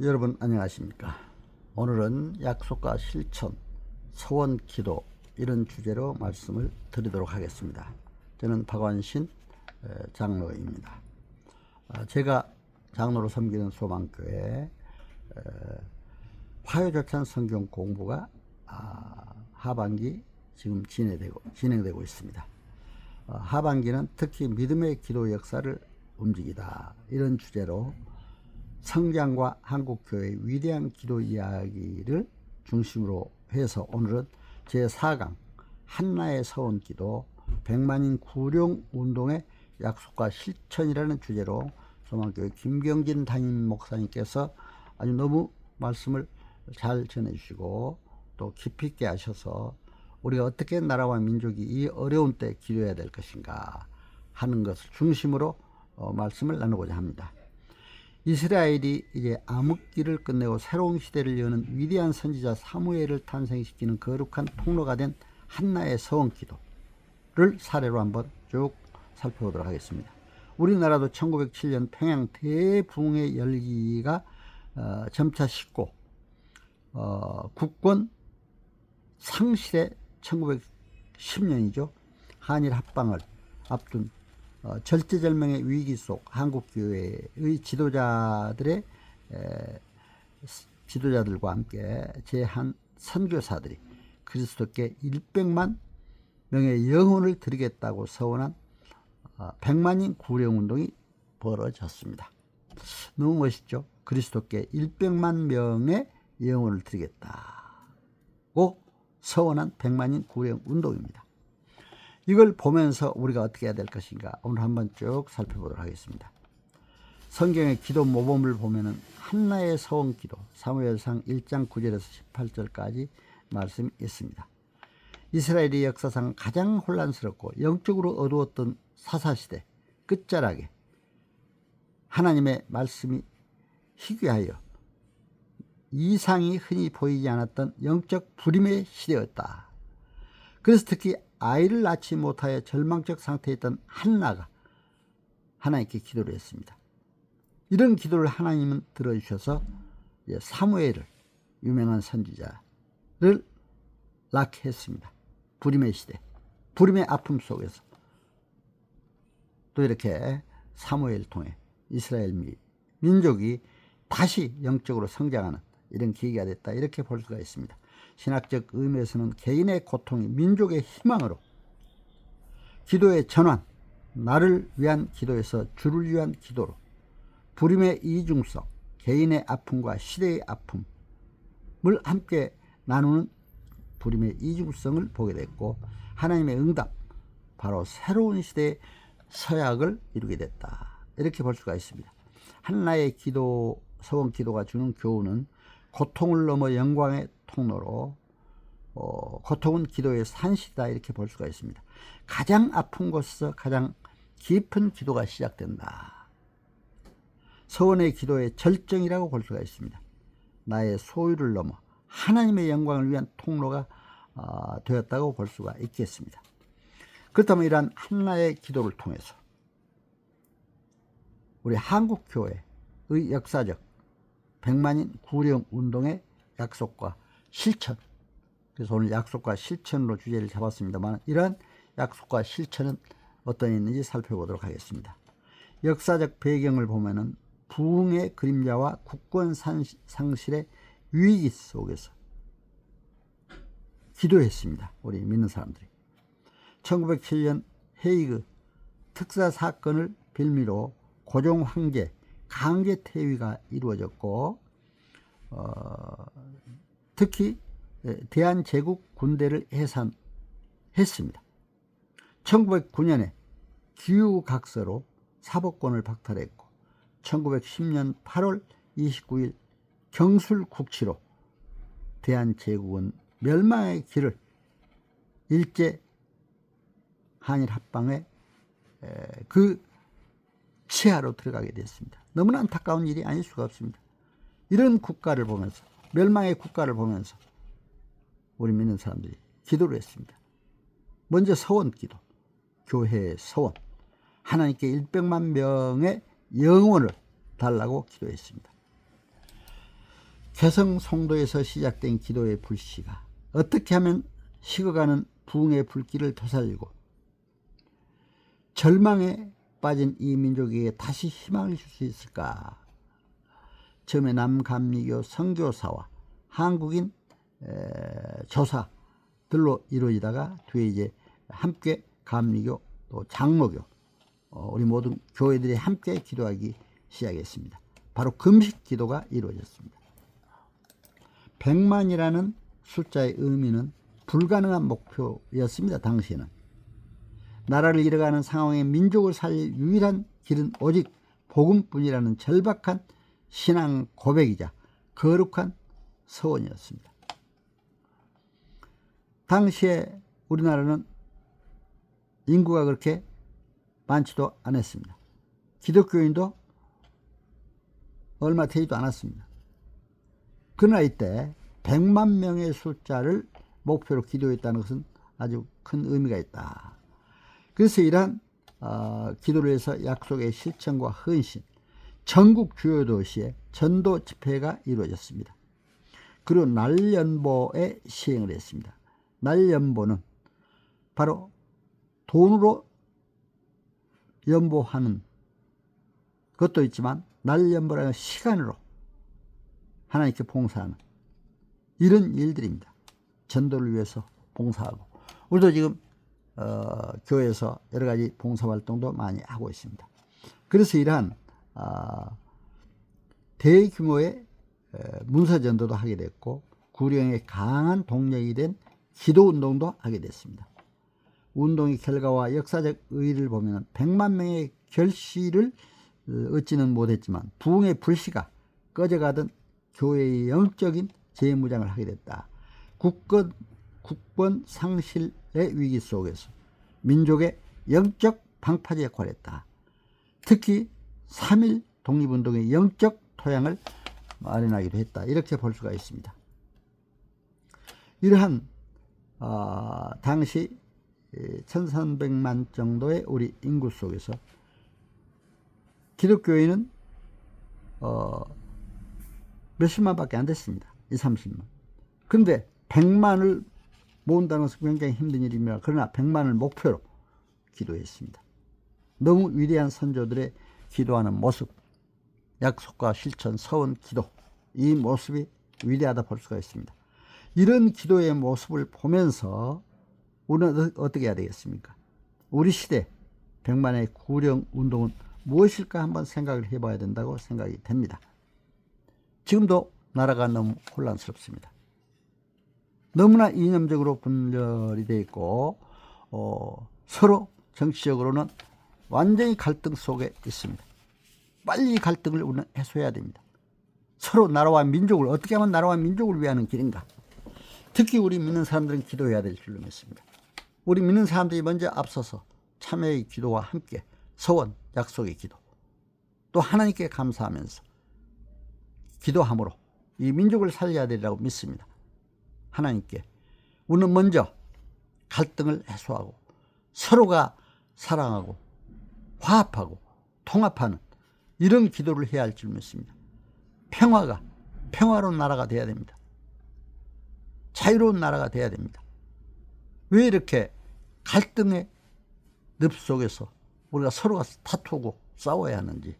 여러분 안녕하십니까? 오늘은 약속과 실천, 소원 기도 이런 주제로 말씀을 드리도록 하겠습니다. 저는 박완신 장로입니다. 제가 장로로 섬기는 소망교회 화요절찬 성경 공부가 하반기 지금 진행되고 있습니다. 하반기는 특히 믿음의 기도 역사를 움직이다 이런 주제로 성장과 한국교회의 위대한 기도 이야기를 중심으로 해서 오늘은 제4강 한나의 서원기도 100만인 구령운동의 약속과 실천이라는 주제로 소망교회 김경진 담임 목사님께서 아주 너무 말씀을 잘 전해주시고 또 깊이 있게 하셔서 우리가 어떻게 나라와 민족이 이 어려운 때 기도해야 될 것인가 하는 것을 중심으로 말씀을 나누고자 합니다. 이스라엘이 이제 암흑기를 끝내고 새로운 시대를 여는 위대한 선지자 사무엘을 탄생시키는 거룩한 통로가 된 한나의 서원기도를 사례로 한번 쭉 살펴보도록 하겠습니다. 우리나라도 1907년 평양 대붕의 열기가 점차 식고 국권 상실의 1910년이죠. 한일 합방을 앞둔 절제절명의 위기 속 한국교회의 지도자들과 함께 제한 선교사들이 그리스도께 100만 명의 영혼을 드리겠다고 서원한 100만인 구령운동이 벌어졌습니다. 너무 멋있죠? 그리스도께 100만 명의 영혼을 드리겠다고 서원한 100만인 구령운동입니다. 이걸 보면서 우리가 어떻게 해야 될 것인가 오늘 한번 쭉 살펴보도록 하겠습니다. 성경의 기도 모범을 보면은 한나의 서원기도 사무엘상 1장 9절에서 18절까지 말씀이 있습니다. 이스라엘의 역사상 가장 혼란스럽고 영적으로 어두웠던 사사시대 끝자락에 하나님의 말씀이 희귀하여 이상이 흔히 보이지 않았던 영적 불임의 시대였다. 그래서 특히 아이를 낳지 못하여 절망적 상태에 있던 한나가 하나님께 기도를 했습니다. 이런 기도를 하나님은 들어주셔서 사무엘을 유명한 선지자를 낳게 했습니다. 불임의 시대, 불임의 아픔 속에서 또 이렇게 사무엘을 통해 이스라엘 민족이 다시 영적으로 성장하는 이런 계기가 됐다 이렇게 볼 수가 있습니다. 신학적 의미에서는 개인의 고통이 민족의 희망으로 기도의 전환, 나를 위한 기도에서 주를 위한 기도로 불임의 이중성, 개인의 아픔과 시대의 아픔을 함께 나누는 불임의 이중성을 보게 됐고 하나님의 응답, 바로 새로운 시대의 서약을 이루게 됐다 이렇게 볼 수가 있습니다. 한나의 기도, 서원 기도가 주는 교훈은 고통을 넘어 영광의 통로로 고통은 기도의 산실이다 이렇게 볼 수가 있습니다. 가장 아픈 곳에서 가장 깊은 기도가 시작된다. 서원의 기도의 절정이라고 볼 수가 있습니다. 나의 소유를 넘어 하나님의 영광을 위한 통로가 되었다고 볼 수가 있겠습니다. 그렇다면 이러한 한나의 기도를 통해서 우리 한국교회의 역사적 100만인 구령운동의 약속과 실천, 그래서 오늘 약속과 실천으로 주제를 잡았습니다만 이러한 약속과 실천은 어떤 있는지 살펴보도록 하겠습니다. 역사적 배경을 보면은 부흥의 그림자와 국권 상실의 위기 속에서 기도했습니다. 우리 믿는 사람들이 1907년 헤이그 특사 사건을 빌미로 고종 황제 강제 퇴위가 이루어졌고 특히 대한제국 군대를 해산했습니다. 1909년에 기후각서로 사법권을 박탈했고 1910년 8월 29일 경술국치로 대한제국은 멸망의 길을 일제 한일 합방의 그 치하로 들어가게 됐습니다. 너무나 안타까운 일이 아닐 수가 없습니다. 이런 국가를 보면서 멸망의 국가를 보면서 우리 믿는 사람들이 기도를 했습니다. 먼저 서원 기도, 교회의 서원, 하나님께 100만 명의 영혼을 달라고 기도했습니다. 개성 송도에서 시작된 기도의 불씨가 어떻게 하면 식어가는 부흥의 불길을 되살리고 절망에 빠진 이 민족에게 다시 희망을 줄 수 있을까? 처음에 남감리교 선교사와 한국인 조사들로 이루어지다가 뒤에 이제 함께 감리교 또 장로교 우리 모든 교회들이 함께 기도하기 시작했습니다. 바로 금식 기도가 이루어졌습니다. 100만이라는 숫자의 의미는 불가능한 목표였습니다. 당시에는 나라를 잃어가는 상황에 민족을 살릴 유일한 길은 오직 복음뿐이라는 절박한 신앙 고백이자 거룩한 서원이었습니다. 당시에 우리나라는 인구가 그렇게 많지도 않았습니다. 기독교인도 얼마 되지도 않았습니다. 그러나 이때 100만 명의 숫자를 목표로 기도했다는 것은 아주 큰 의미가 있다. 그래서 이러한 기도를 해서 약속의 실천과 헌신, 전국 주요 도시에 전도 집회가 이루어졌습니다. 그리고 날연보의 시행을 했습니다. 날연보는 바로 돈으로 연보하는 것도 있지만 날연보라는 시간으로 하나님께 봉사하는 이런 일들입니다. 전도를 위해서 봉사하고 우리도 지금 교회에서 여러 가지 봉사활동도 많이 하고 있습니다. 그래서 이러한 대규모의 문서전도도 하게 됐고 구령의 강한 동력이 된 기도운동도 하게 됐습니다. 운동의 결과와 역사적 의의를 보면 100만 명의 결실을 얻지는 못했지만 부흥의 불씨가 꺼져가던 교회의 영적인 재무장을 하게 됐다. 국권 상실의 위기 속에서 민족의 영적 방파제 역할을 했다. 특히 3.1 독립운동의 영적 토양을 마련하기도 했다. 이렇게 볼 수가 있습니다. 이러한 당시 1300만 정도의 우리 인구 속에서 기독교인은 몇십만밖에 안 됐습니다. 20-30만. 그런데 100만을 모은다는 것은 굉장히 힘든 일입니다. 그러나 100만을 목표로 기도했습니다. 너무 위대한 선조들의 기도하는 모습, 약속과 실천, 서원, 기도, 이 모습이 위대하다 볼 수가 있습니다. 이런 기도의 모습을 보면서 우리는 어떻게 해야 되겠습니까? 우리 시대 100만의 구령 운동은 무엇일까 한번 생각을 해봐야 된다고 생각이 됩니다. 지금도 나라가 너무 혼란스럽습니다. 너무나 이념적으로 분열이 되어 있고 서로 정치적으로는 완전히 갈등 속에 있습니다. 빨리 이 갈등을 우리는 해소해야 됩니다. 서로 나라와 민족을 어떻게 하면 나라와 민족을 위하는 길인가. 특히 우리 믿는 사람들은 기도해야 될 줄로 믿습니다. 우리 믿는 사람들이 먼저 앞서서 참회의 기도와 함께 서원, 약속의 기도, 또 하나님께 감사하면서 기도함으로 이 민족을 살려야 되리라고 믿습니다. 하나님께 우리는 먼저 갈등을 해소하고 서로가 사랑하고 화합하고 통합하는 이런 기도를 해야 할 줄 믿습니다. 평화가 평화로운 나라가 돼야 됩니다. 자유로운 나라가 돼야 됩니다. 왜 이렇게 갈등의 늪 속에서 우리가 서로가 다투고 싸워야 하는지,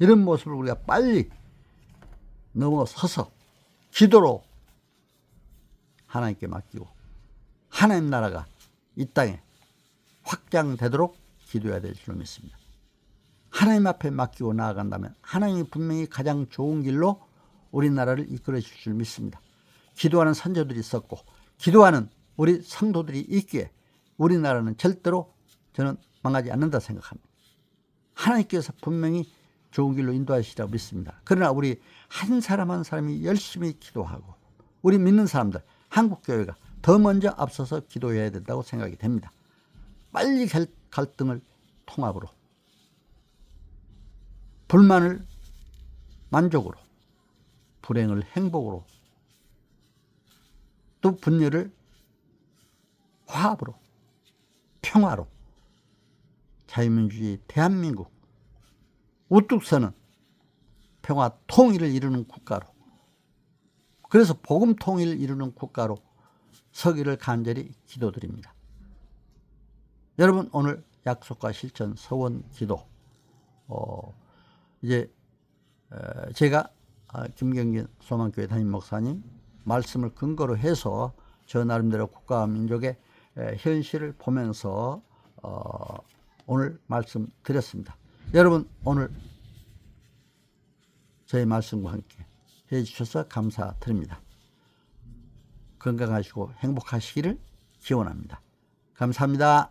이런 모습을 우리가 빨리 넘어서서 기도로 하나님께 맡기고 하나님 나라가 이 땅에 확장되도록 기도해야 될 줄 믿습니다. 하나님 앞에 맡기고 나아간다면 하나님이 분명히 가장 좋은 길로 우리나라를 이끌어 주실 줄 믿습니다. 기도하는 선조들이 있었고 기도하는 우리 성도들이 있기에 우리나라는 절대로 저는 망하지 않는다 생각합니다. 하나님께서 분명히 좋은 길로 인도하시리라고 믿습니다. 그러나 우리 한 사람 한 사람이 열심히 기도하고 우리 믿는 사람들, 한국교회가 더 먼저 앞서서 기도해야 된다고 생각이 됩니다. 빨리 갈등을 통합으로, 불만을 만족으로, 불행을 행복으로, 또 분열을 화합으로, 평화로, 자유민주주의 대한민국 우뚝 서는 평화 통일을 이루는 국가로 그래서 복음 통일을 이루는 국가로 서기를 간절히 기도드립니다. 여러분, 오늘 약속과 실천 서원 기도, 이제 제가 김경진 소망교회 담임 목사님 말씀을 근거로 해서 저 나름대로 국가와 민족의 현실을 보면서 오늘 말씀 드렸습니다. 여러분, 오늘 저희 말씀과 함께 해주셔서 감사드립니다. 건강하시고 행복하시기를 기원합니다. 감사합니다.